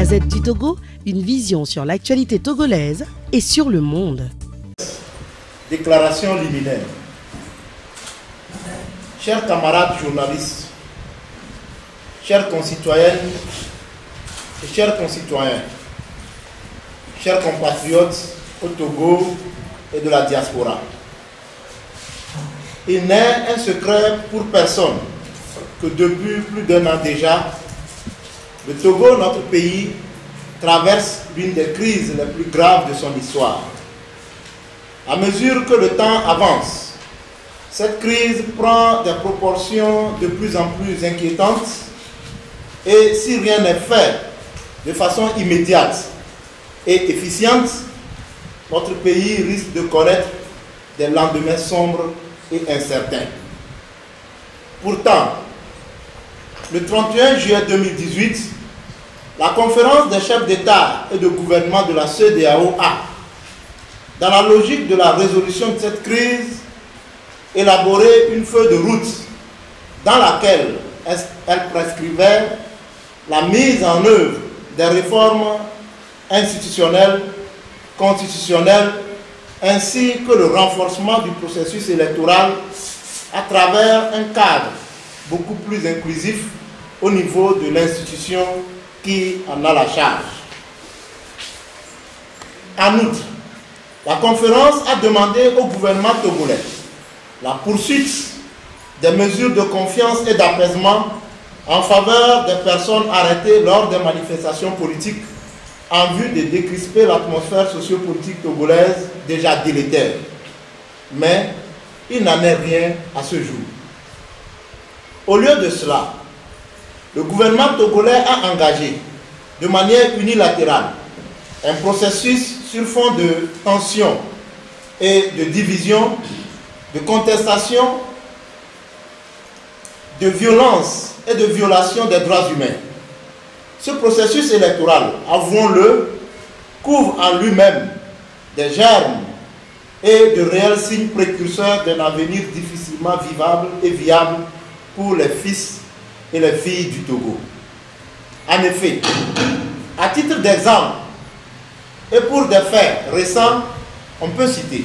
Gazette du Togo, une vision sur l'actualité togolaise et sur le monde. Déclaration liminaire. Chers camarades journalistes, chères concitoyennes et chers concitoyens, chers compatriotes au Togo et de la diaspora, il n'est un secret pour personne que depuis plus d'un an déjà, le Togo, notre pays, traverse l'une des crises les plus graves de son histoire. À mesure que le temps avance, cette crise prend des proportions de plus en plus inquiétantes et si rien n'est fait de façon immédiate et efficiente, notre pays risque de connaître des lendemains sombres et incertains. Pourtant, le 31 juillet 2018, la conférence des chefs d'État et de gouvernement de la CEDEAO a, dans la logique de la résolution de cette crise, élaboré une feuille de route dans laquelle elle prescrivait la mise en œuvre des réformes institutionnelles, constitutionnelles, ainsi que le renforcement du processus électoral à travers un cadre beaucoup plus inclusif au niveau de l'institution qui en a la charge. En outre, la conférence a demandé au gouvernement togolais la poursuite des mesures de confiance et d'apaisement en faveur des personnes arrêtées lors des manifestations politiques en vue de décrisper l'atmosphère sociopolitique togolaise déjà délétère. Mais il n'en est rien à ce jour. Au lieu de cela, le gouvernement togolais a engagé de manière unilatérale un processus sur fond de tension et de division, de contestation, de violence et de violation des droits humains. Ce processus électoral, avouons-le, couvre en lui-même des germes et de réels signes précurseurs d'un avenir difficilement vivable et viable pour les fils et les filles du Togo. En effet, à titre d'exemple, et pour des faits récents, on peut citer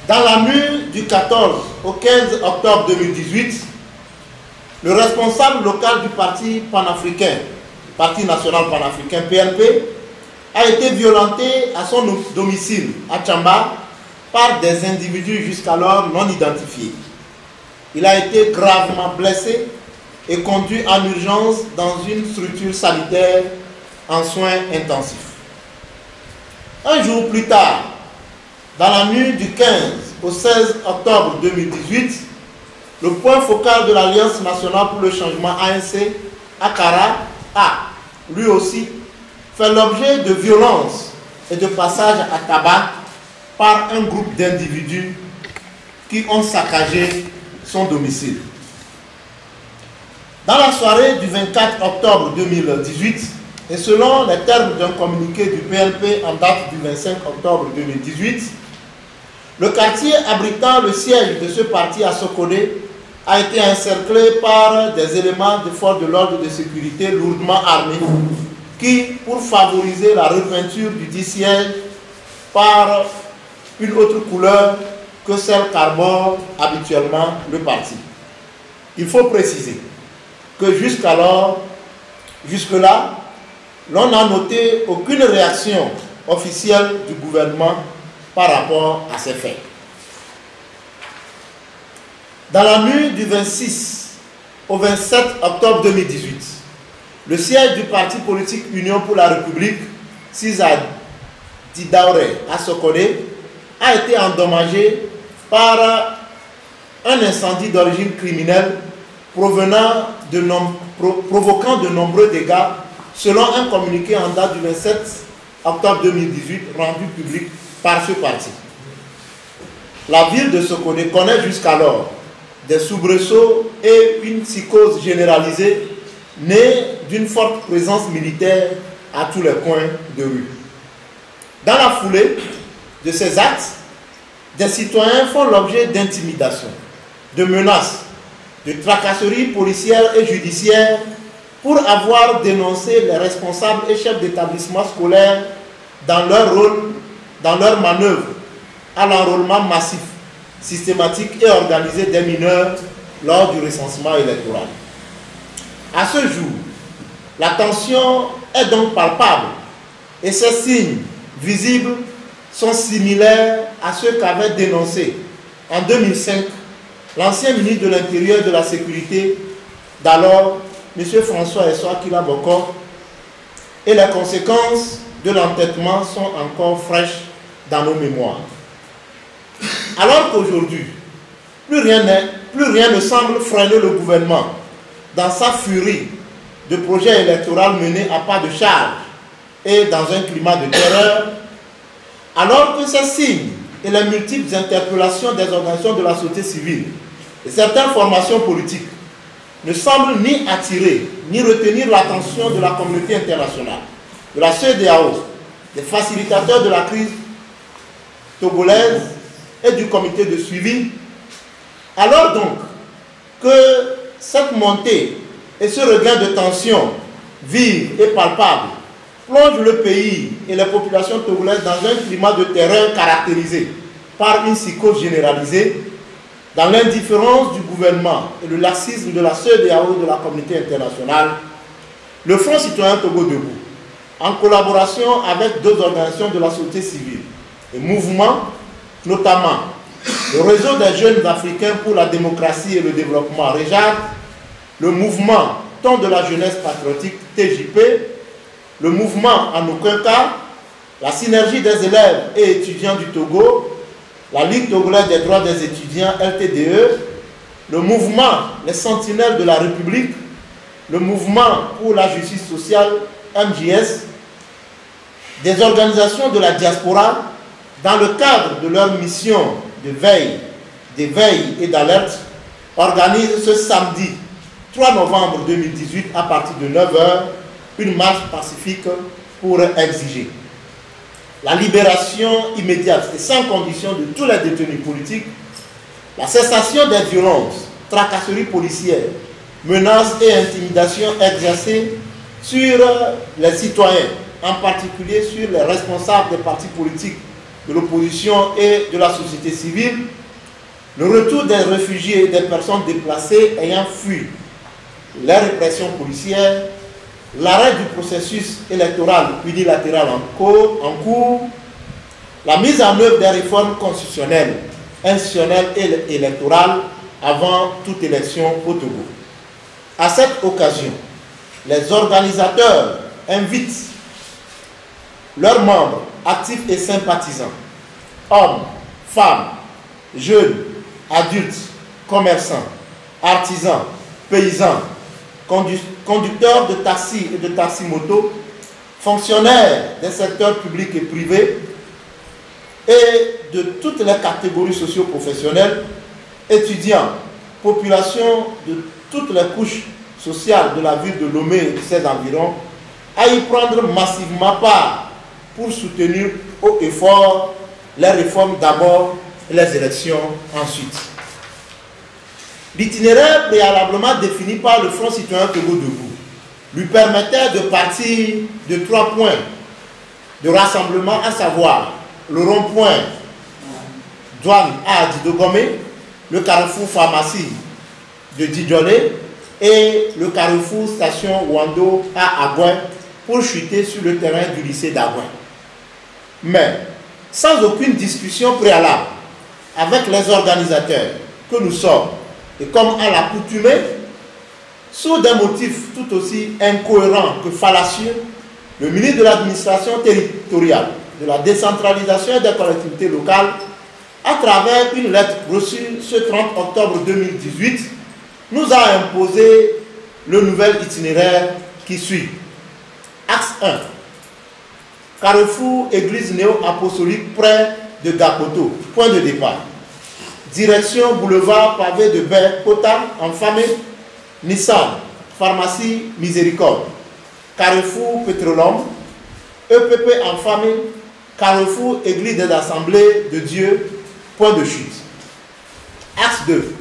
dans la nuit du 14 au 15 octobre 2018, le responsable local du parti panafricain, Parti national panafricain PNP, a été violenté à son domicile à Tchamba par des individus jusqu'alors non identifiés. Il a été gravement blessé et conduit en urgence dans une structure sanitaire en soins intensifs. Un jour plus tard, dans la nuit du 15 au 16 octobre 2018, le point focal de l'Alliance nationale pour le changement ANC, Akara, a, lui aussi, fait l'objet de violences et de passages à tabac par un groupe d'individus qui ont saccagé son domicile. Dans la soirée du 24 octobre 2018, et selon les termes d'un communiqué du PNP en date du 25 octobre 2018, le quartier abritant le siège de ce parti à Sokodé a été encerclé par des éléments de force de l'ordre de sécurité lourdement armés qui, pour favoriser la repeinture du dit siège par une autre couleur que celle qu'arbore habituellement le parti. Il faut préciser que jusque-là, l'on n'a noté aucune réaction officielle du gouvernement par rapport à ces faits. Dans la nuit du 26 au 27 octobre 2018, le siège du parti politique Union pour la République, Sisa Didaure à Sokodé, a été endommagé par un incendie d'origine criminelle provoquant de nombreux dégâts, selon un communiqué en date du 27 octobre 2018 rendu public par ce parti. La ville de Sokodé connaît jusqu'alors des soubresauts et une psychose généralisée née d'une forte présence militaire à tous les coins de rue. Dans la foulée de ces actes, des citoyens font l'objet d'intimidation, de menaces, de tracasseries policières et judiciaires pour avoir dénoncé les responsables et chefs d'établissement scolaire dans leur rôle, dans leur manœuvre à l'enrôlement massif, systématique et organisé des mineurs lors du recensement électoral. À ce jour, la tension est donc palpable et ces signes visibles sont similaires à ceux qu'avait dénoncé en 2005 l'ancien ministre de l'Intérieur et de la Sécurité d'alors, M. François Essoa Kilaboko, et les conséquences de l'entêtement sont encore fraîches dans nos mémoires. Alors qu'aujourd'hui, plus rien ne semble freiner le gouvernement dans sa furie de projets électoraux menés à pas de charge et dans un climat de terreur, alors que ces signes et les multiples interpellations des organisations de la société civile et certaines formations politiques ne semblent ni attirer ni retenir l'attention de la communauté internationale, de la CEDEAO, des facilitateurs de la crise togolaise et du comité de suivi, alors donc que cette montée et ce regain de tension vive et palpable plonge le pays et les populations togolaises dans un climat de terreur caractérisé par une psychose généralisée, dans l'indifférence du gouvernement et le laxisme de la CEDEAO et de la communauté internationale, le Front citoyen Togo Debout, en collaboration avec d'autres organisations de la société civile et mouvements, notamment le réseau des jeunes africains pour la démocratie et le développement REJAD, le mouvement Ton de la jeunesse patriotique TJP, le mouvement En aucun cas, la synergie des élèves et étudiants du Togo, la Ligue togolaise des droits des étudiants LTDE, le mouvement Les Sentinelles de la République, le mouvement pour la justice sociale MJS, des organisations de la diaspora, dans le cadre de leur mission de veille, d'éveil et d'alerte, organisent ce samedi 3 novembre 2018 à partir de 9 h une marche pacifique pour exiger la libération immédiate et sans condition de tous les détenus politiques, la cessation des violences, tracasseries policières, menaces et intimidations exercées sur les citoyens, en particulier sur les responsables des partis politiques, de l'opposition et de la société civile, le retour des réfugiés et des personnes déplacées ayant fui les répressions policières, l'arrêt du processus électoral unilatéral en cours, la mise en œuvre des réformes constitutionnelles, institutionnelles et électorales avant toute élection au Togo. À cette occasion, les organisateurs invitent leurs membres actifs et sympathisants, hommes, femmes, jeunes, adultes, commerçants, artisans, paysans, conducteurs de taxi et de taxi-moto, fonctionnaires des secteurs publics et privés et de toutes les catégories socio-professionnelles, étudiants, population de toutes les couches sociales de la ville de Lomé et de ses environs, à y prendre massivement part pour soutenir haut et fort les réformes d'abord et les élections ensuite. L'itinéraire préalablement défini par le Front citoyen Togo Debout lui permettait de partir de 3 points de rassemblement, à savoir le rond-point douane à Didogomé, le carrefour pharmacie de Didjolé et le carrefour station Wando à Agouin pour chuter sur le terrain du lycée d'Agouin. Mais sans aucune discussion préalable avec les organisateurs que nous sommes, et comme à l'accoutumée, sous des motifs tout aussi incohérents que fallacieux, le ministre de l'administration territoriale, de la décentralisation et des collectivités locales, à travers une lettre reçue ce 30 octobre 2018, nous a imposé le nouvel itinéraire qui suit. Axe 1. Carrefour Église néo-apostolique près de Gapoto, point de départ. Direction boulevard pavé de Baie, Kota, Enfamé, Nissan, pharmacie Miséricorde. Carrefour Pétrolome, EPP Enfamé, Carrefour Église des Assemblées de Dieu, point de chute. Axe 2.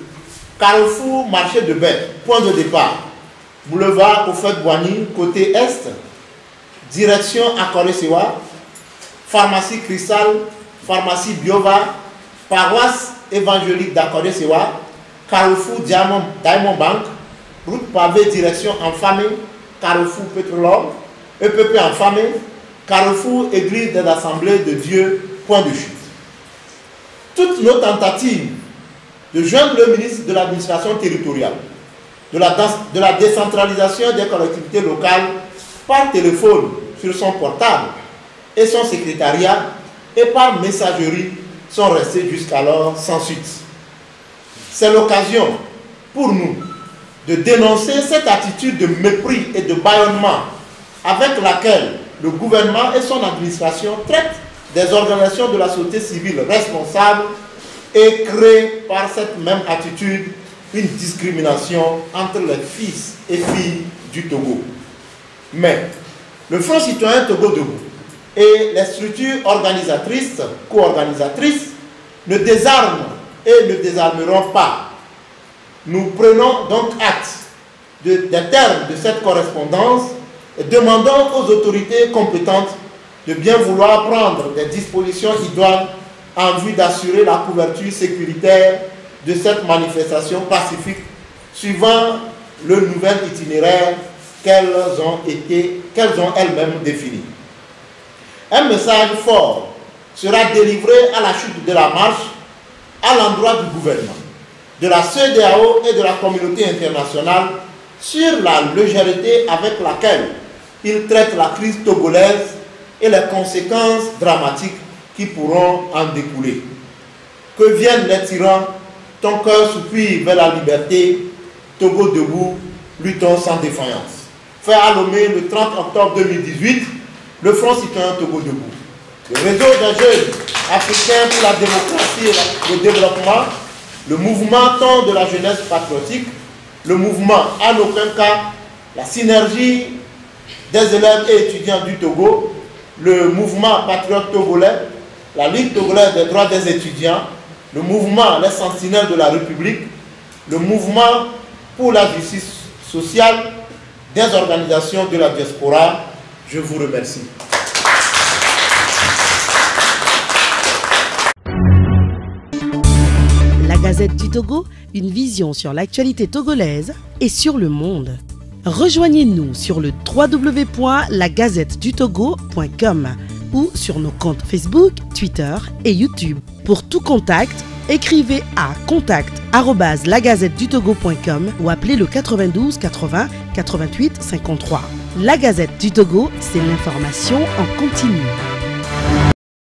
Carrefour Marché de Baie, point de départ. boulevard Oufet-Boigny, côté est, direction Akore-Sewa, pharmacie Cristal, pharmacie Biova, paroisse évangélique d'Akore-Sewa, carrefour Diamond Bank, route pavée direction Enfamé, carrefour Pétrolore, EPP Enfamé, carrefour église des assemblées de Dieu, point de chute. Toutes nos tentatives de joindre le ministre de l'administration territoriale, de la décentralisation des collectivités locales par téléphone sur son portable et son secrétariat et par messagerie sont restées jusqu'alors sans suite. C'est l'occasion pour nous de dénoncer cette attitude de mépris et de bâillonnement avec laquelle le gouvernement et son administration traitent des organisations de la société civile responsables et créent par cette même attitude une discrimination entre les fils et filles du Togo. Mais le Front citoyen Togo Debout et les structures organisatrices, co-organisatrices ne désarment et ne désarmeront pas. Nous prenons donc acte des termes de cette correspondance et demandons aux autorités compétentes de bien vouloir prendre des dispositions idoines en vue d'assurer la couverture sécuritaire de cette manifestation pacifique suivant le nouvel itinéraire qu'elles ont elles-mêmes défini. Un message fort sera délivré à la chute de la marche à l'endroit du gouvernement, de la CEDEAO et de la communauté internationale sur la légèreté avec laquelle ils traitent la crise togolaise et les conséquences dramatiques qui pourront en découler. Que viennent les tyrans, ton cœur soupire vers la liberté, Togo debout, luttons sans défaillance. Fait à Lomé le 30 octobre 2018, le Front citoyen Togo debout. Le réseau des jeunes africains pour la démocratie et le développement, le mouvement Ton de la jeunesse patriotique, le mouvement En aucun cas, la synergie des élèves et étudiants du Togo, le mouvement patriote togolais, la Ligue togolaise des droits des étudiants, le mouvement Les Sentinelles de la République, le mouvement pour la justice sociale, des organisations de la diaspora. Je vous remercie. La Gazette du Togo, une vision sur l'actualité togolaise et sur le monde. Rejoignez-nous sur le www.lagazettedutogo.com ou sur nos comptes Facebook, Twitter et YouTube. Pour tout contact, écrivez à contact@lagazettedutogo.com ou appelez le 92 80 88 53. La Gazette du Togo, c'est l'information en continu.